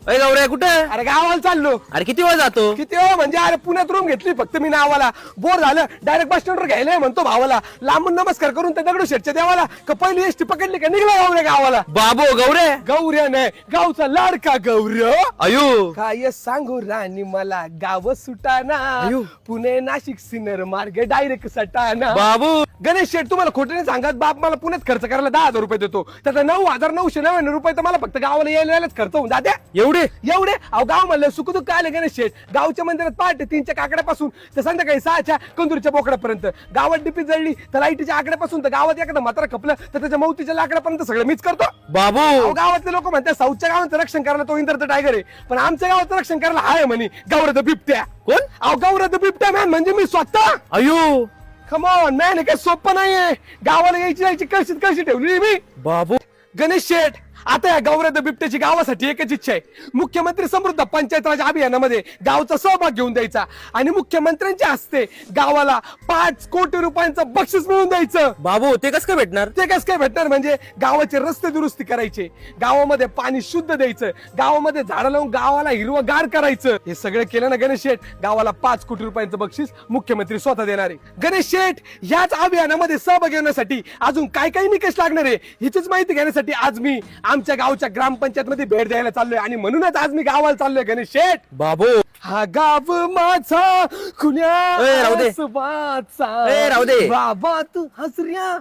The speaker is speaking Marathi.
अरे गौऱ्या कुठे? अरे गावाला चाललो. अरे किती वेळ जातो? किती हो म्हणजे अरे पुण्यात रूम घेतली फक्त मी नावाला. बोर झालं डायरेक्ट बस स्टँडवर घ्यायला म्हणतो भावाला. लांबून नमस्कार करून त्या दगडूशेठच्या देवाला पहिली एसटी पकडली का निघला गौऱ्या गावाला. बाबू गौरे गौऱ्या नाही गावचा लाडका गौऱ्य. अयो काय सांगू राणी मला गाव सुटाना. अयो. पुणे नाशिक सिन्नर मार्ग डायरेक्ट सटाना. बाबू गणेश शेठ तुम्हाला खोटे नाही सांगत बाप मला पुण्यात खर्च करायला 10,000 रुपये देतो. त्याचा 9,999 रुपये तर मला फक्त गावाला यायलाच खर्च होऊन जाते. एवढे एवढे अहो गाव म्हणलं सुखदुःख आले गणेश शेठ. गावच्या मंदिरात पहाटे 3च्या काकड्यापासून तर संध्याकाळी 6च्या कंदूरच्या बोकड्यापर्यंत. गावात डिपी जळली तर लाईटीच्या आकड्यापासून तर गावात एखादा मात्र खपलं तर त्याच्या मौतीच्या लाकड्यापर्यंत सगळं मीच करतो. बाबू अहो गावातले लोक म्हणतात साऊथच्या गावाचं रक्षण करायला तो इंद्र टायगर आहे पण आमच्या गावाचं रक्षण करायला हाय म्हणे गौरव बिबट्या. कोण? अहो गौरव बिबट्या मॅन म्हणजे मी स्वतः. अयो खमॉन मॅन हे काही सोपं नाहीये. गावाला यायची कळशी ठेवली मी. बाबू गणेश शेठ आता या गौरव बिबट्याची गावासाठी एकच इच्छा आहे. मुख्यमंत्री समृद्ध पंचायत राज अभियानामध्ये गावचा सहभाग घेऊन द्यायचा आणि मुख्यमंत्र्यांच्या हस्ते गावाला 5 कोटी रुपयांचं बक्षीस मिळवून द्यायचं. बाबू ते कसं काय भेटणार? ते कसं काय भेटणार म्हणजे गावाचे रस्ते दुरुस्ती करायचे, गावामध्ये पाणी शुद्ध द्यायचं, गावामध्ये झाडं लावून गावाला हिरवंगार करायचं. हे सगळं केलं ना गणेश शेठ गावाला 5 कोटी रुपयांचं बक्षीस मुख्यमंत्री स्वतः देणार आहे. गणेश शेठ याच अभियानामध्ये सहभाग घेण्यासाठी अजून काय काय निकष लागणार आहे ह्याचीच माहिती घेण्यासाठी आज मी आमच्या गावच्या ग्रामपंचायत मध्ये भेट द्यायला चाललोय आणि म्हणूनच आज मी गावाला चाललोय गणेश शेठ. बाबू हा गाव माझा खुल्या ए, राहू दे. सुवाचा. ए, राहू दे. बाबा तू हसऱ्या